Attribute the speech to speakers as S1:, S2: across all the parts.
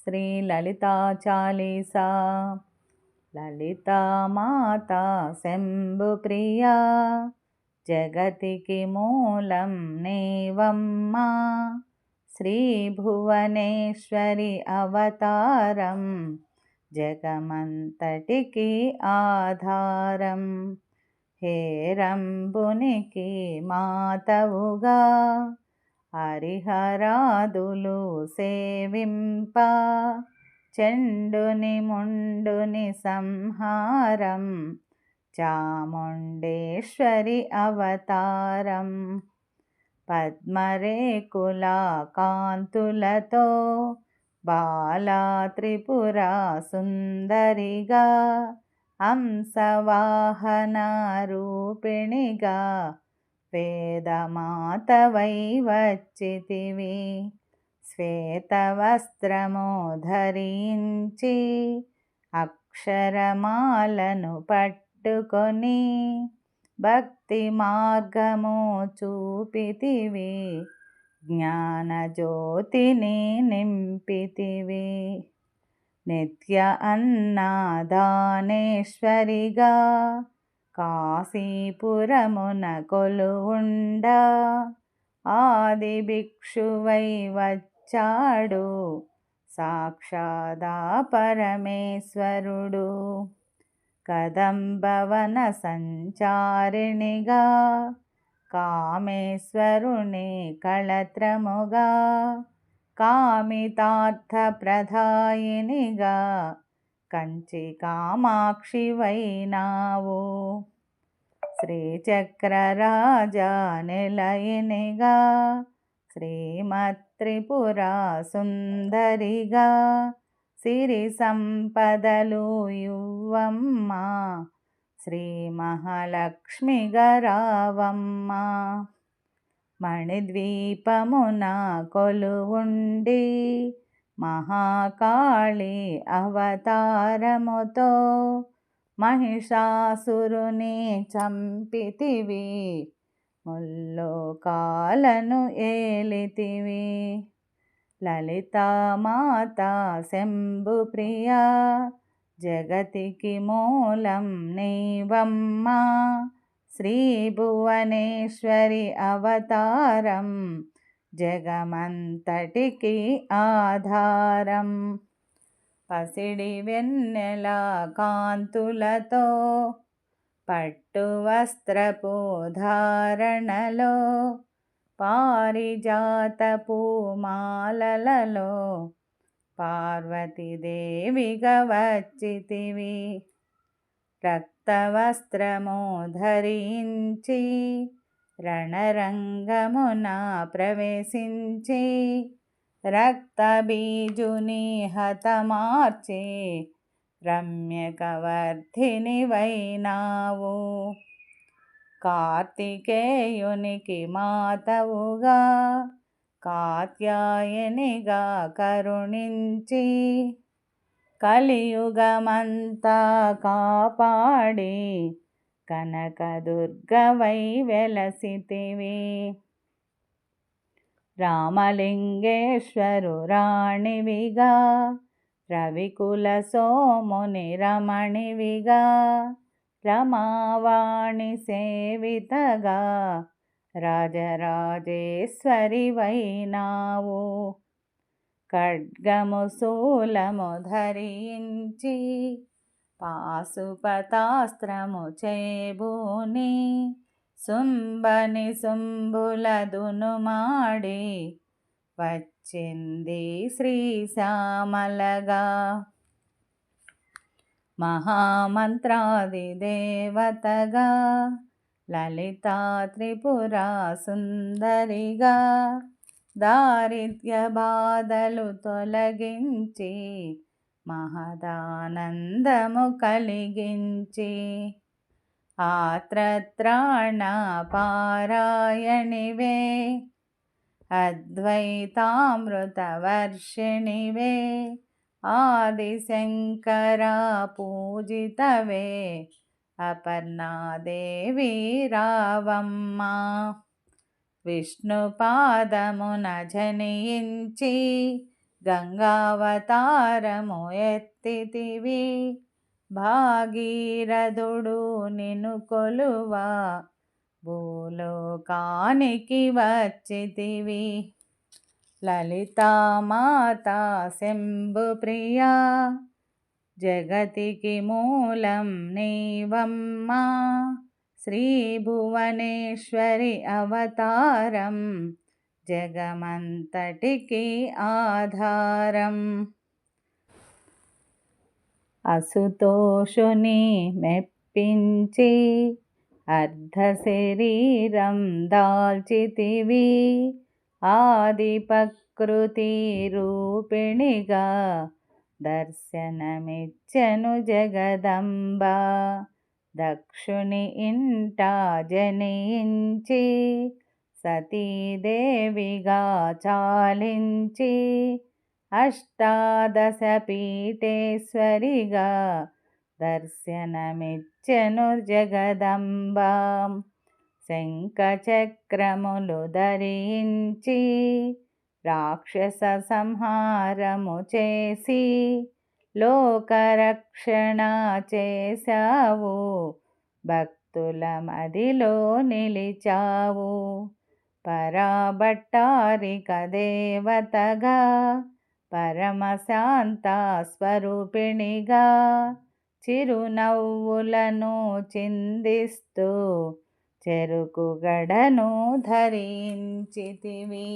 S1: శ్రీ లలితా చాలీసా. లలితా మాతా శంభు ప్రియా, జగతికి మూలం నీవమ్మా. శ్రీ భువనేశ్వరి అవతారం, జగమంతటికి ఆధారం. హేరంబునికి మాతవుగా, హరిహరాదులు సేవింప. చండుని ముండుని సంహారం, చాముండేశ్వరి అవతారం. పద్మరేకుల కాంతులతో బాలా త్రిపుర సుందరిగా, హంసవాహన రూపిణిగా వేదమాతవై వచ్చితివి. శ్వేతవస్త్రము ధరించి, అక్షరమాలను పట్టుకొని, భక్తి మార్గము చూపితివి. జ్ఞానజ్యోతిని నింపితివి. నిత్య అన్నదానేశ్వరిగా, కాశీపురమున కొలువుండా, ఆది భిక్షువై వచ్చాడు సాక్షాదా పరమేశ్వరుడు. కదంబవన సంచారిణిగా, కామేశ్వరుని కళత్రముగా, కామితార్థప్రదాయినిగా, కంచి కామాక్షివైనావు. శ్రీచక్రరాజా నిలయనిగా, శ్రీమత్త్రిపుర సుందరిగా, సిరి సంపదలు యువ్వమ్మా. శ్రీ మహాలక్ష్మిగా రావమ్మా. మణిద్వీపమున కొలువుండి, మహాకాళి అవతారముతో మహిషాసురుని చంపితివి. ముల్లోకాలను ఏలితివి. లలితా మాతా శంభు ప్రియా, జగతికి మూలం నీవమ్మా. శ్రీ భువనేశ్వరి అవతారం, జగమంతటికి ఆధారం. పసిడి వెన్నెల కాంతులతో, పట్టు వస్త్రపు ధారణలో, పారిజాత పూమాలలలో పార్వతీదేవిగా వచ్చితివి. రక్తవస్త్రము ధరించి, రణరంగమున ప్రవేశించి, రక్తబీజుని హతమార్చి, రమ్యకవర్ధిని వైనావు. కార్తికేయునికి మాతవుగా, కాత్యాయనిగా కరుణించి, కలియుగమంతా కాపాడి, కనకదుర్గవై వెలసితివి. రామలింగేశ్వరు రాణివిగా, రవికుల సోముని రమణివిగా, రమావాణి సేవితగా, రాజరాజేశ్వరి వైనావు. ఖడ్గము శూలము ధరించి, పాశుపతాస్త్రము చేబూని, శుంభని శుంభుల దునుమాడి, వచ్చింది శ్రీశ్యామలగా. మహామంత్రాది దేవతగా, లలితా త్రిపుర సుందరిగా, దారిద్ర్య బాధలు తొలగించి, మహదానందము కలిగించి, ఆత్రత్రాణ పారాయణివే, అద్వైతామృత వర్షిణివే, ఆదిశంకరా పూజితవే, అపర్ణాదేవి రావమ్మా. విష్ణుపాదమున జనించి, గంగావతారము ఎత్తితివి, భాగీరథుడు నిన్ను కొలువా, భూలోకానికి వచ్చితివి. లలితామాతా శంభుప్రియా, జగతికి మూలం నీవమ్మా, శ్రీభువనేశ్వరి అవతారం, జగమంతటికి ఆధారం. అసుతోషుని మెప్పించి అర్ధశరీరం దాల్చితివి, ఆది ప్రకృతి రూపిణిగా దర్శనమిచ్చెను జగదంబ. దక్షుని ఇంట జనించి సతీదేవిగా చాలించి, అష్టాదశ పీఠేశ్వరిగా దర్శనమిచ్చెను జగదంబ. శంఖచక్రములు ధరించి రాక్షస సంహారము చేసి, లోకరక్షణ చేశావు, భక్తుల మదిలో నిలిచావు. పరాభట్టారిక దేవతగా, పరమశాంత స్వరూపిణిగా, చిరునవ్వులను చిందిస్తూ చెరుకు గడను ధరించితివి.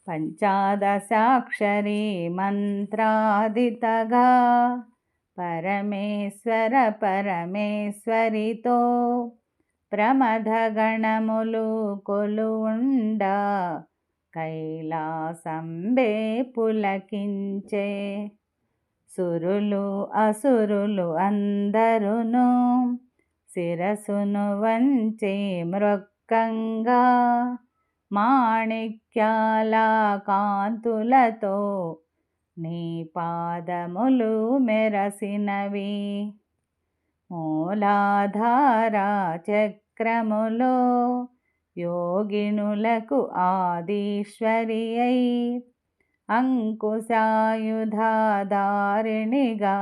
S1: పంచాదశాక్షరి మంత్రాదితగా, పరమేశ్వర పరమేశ్వరితో ప్రమథగణములు కొలువుండా, కైలాసంబే పులకించే. సురులు అసురులు అందరును శిరసును వంచి మృక్కంగా, మాణిక్యాల కాంతులతో నీ పాదములు మెరసినవి. మూలాధార చక్రములో యోగినులకు ఆదీశ్వరి అయి, అంకుశాయుధాధారిణిగా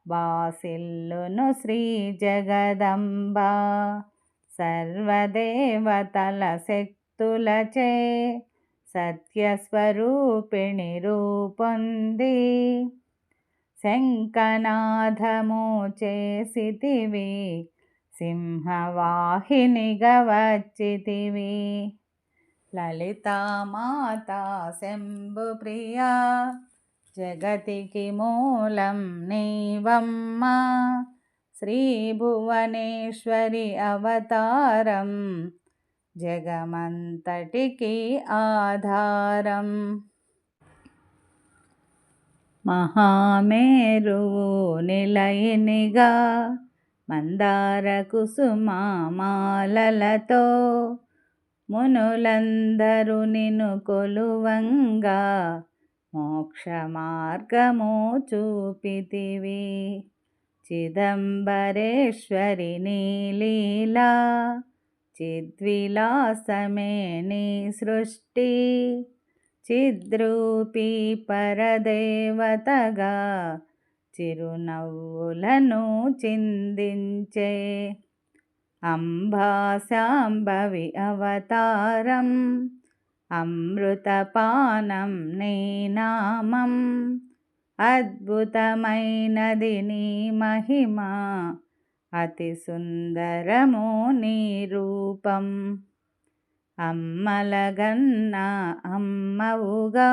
S1: బాసిల్లును శ్రీ జగదంబ. సర్వదేవతల శక్తులచే సత్యస్వరూపిణి రూపొంది, శంఖనాదము చేసితివి, సింహవాహినిగా వచ్చితివి. లలితామాతా శంభుప్రియా, జగతికి మూలం నీవమ్మా, శ్రీభువనేశ్వరి అవతారం, జగమంతటికి ఆధారం. మహామేరువు నిలయనిగా, మందార కుసుమాలతో మునులందరూ నిన్ను కొలువంగా, మోక్ష మార్గము చూపితివి. చిదంబరేశ్వరి నీలీలా, చిద్విలాసమే నీ సృష్టి, చిద్రూపీ పరదేవతగా చిరునవ్వులను చిందించే. అంబాశాంభవి అవతారం, అమృతపానం నీ నామం, అద్భుతమైనది నీ మహిమ, అతి సుందరము నీ రూపం. అమ్మలగన్న అమ్మవుగా,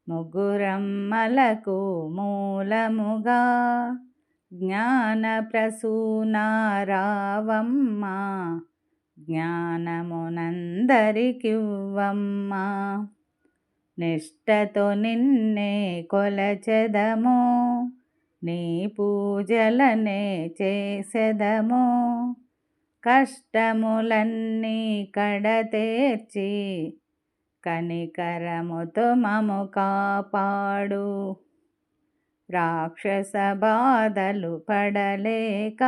S1: ముగ్గురమ్మలకు మూలముగా, జ్ఞానప్రసూనారావమ్మా, జ్ఞానమునందరికివ్వమ్మా. నిష్టతో నిన్నే కొలచెదము, నీ పూజలనే చేసెదము, కష్టములన్నీ కడతేర్చి కనికరముతో మము కాపాడు. రాక్షస బాధలు పడలేక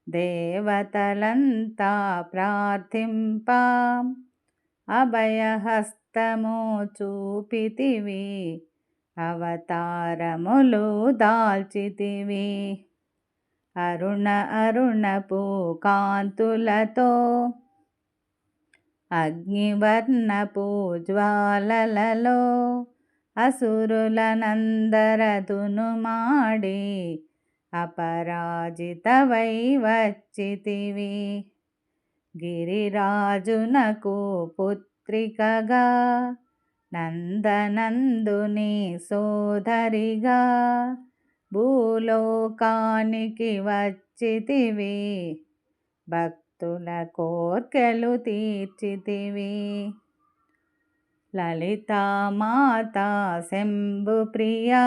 S1: దేవతలంతా ప్రార్థింప, అభయహస్తము చూపితివి, అవతారములు దాల్చితివి. అరుణ అరుణపు కాంతులతో అగ్నివర్ణపు జ్వాలలలో అసురులనందరదును మాడి అపరాజితవై వచ్చితివి. గిరిరాజునకు పుత్రికగా, నందనందుని సోదరిగా భూలోకానికి వచ్చితివి. భక్తుల కోర్కెలు తీర్చితివి. లలితామాతా శంభుప్రియా,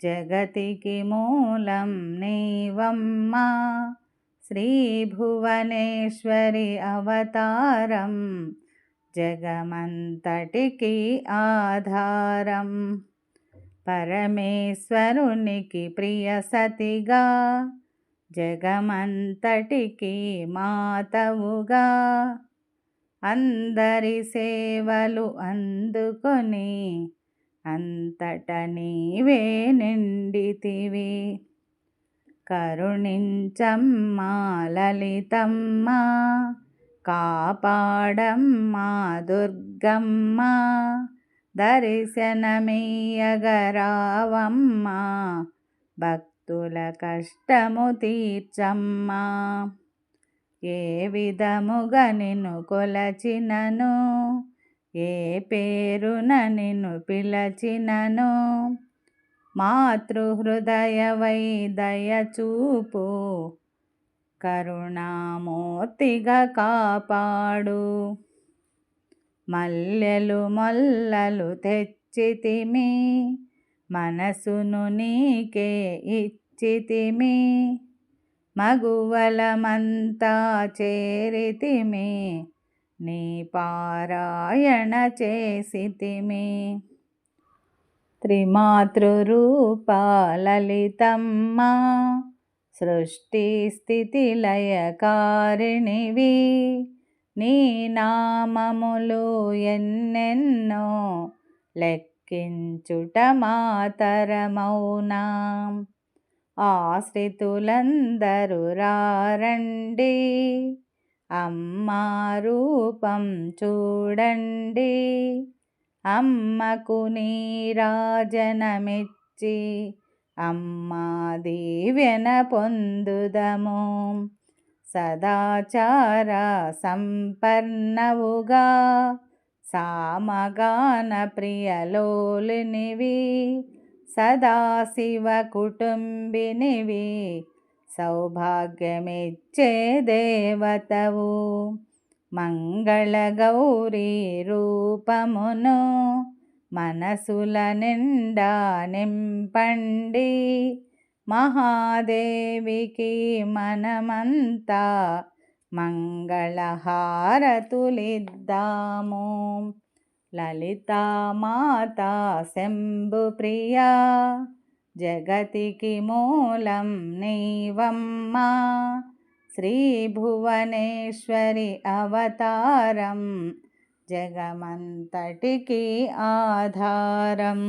S1: జగతికి మూలం నీవమ్మా. శ్రీభువనేశ్వరి అవతారం, జగమంతటికి ఆధారం. పరమేశ్వరునికి ప్రియ సతిగా, జగమంతటికి మాతవుగా. అందరి సేవలు అందుకొని అంతట నీవే నిండితివి. కరుణించమ్మా లలితమ్మ, కాపాడమ్మా దుర్గమ్మ. దర్శనమియ్యగరావమ్మా, భక్తుల కష్టము తీర్చమ్మా. ఏ విధముగా నిన్ను కొలచినను, ఏ పేరున నిన్ను పిలచినను, మాతృహృదయవై దయచూపు, కరుణామూర్తిగా కాపాడు. మల్లెలు మొల్లలు తెచ్చితిమి, మనసును నీకే ఇచ్చితిమి. మగువలమంతా చేరితిమి, నీ పారాయణ చేసితిమి. త్రిమాతృరూప లలితమ్మ, సృష్టి స్థితి లయకారిణివి. నీ నామములు ఎన్నెన్నో, లెక్కించుట మాతరమౌనా. ఆశ్రితులందరూ రారండి, అమ్మా రూపం చూడండి. అమ్మకు నీరాజనమిచ్చి, అమ్మా దీవెన పొందుదము. సదాచార సంపన్నవుగా, సామగాన ప్రియలోలినివి. సదాశివ కుటుంబినివి, సౌభాగ్యమిచ్చే దేవతవు. మంగళగౌరీ రూపమును మనసుల నిండా నింపండి. మహాదేవికి మనమంతా మంగళహారతులిద్దాము. లలితామాతా శంభుప్రియా, జగతికి మూలం నీవమ్మా. శ్రీభువనేశ్వరి అవతారం, జగమంతటికి ఆధారం.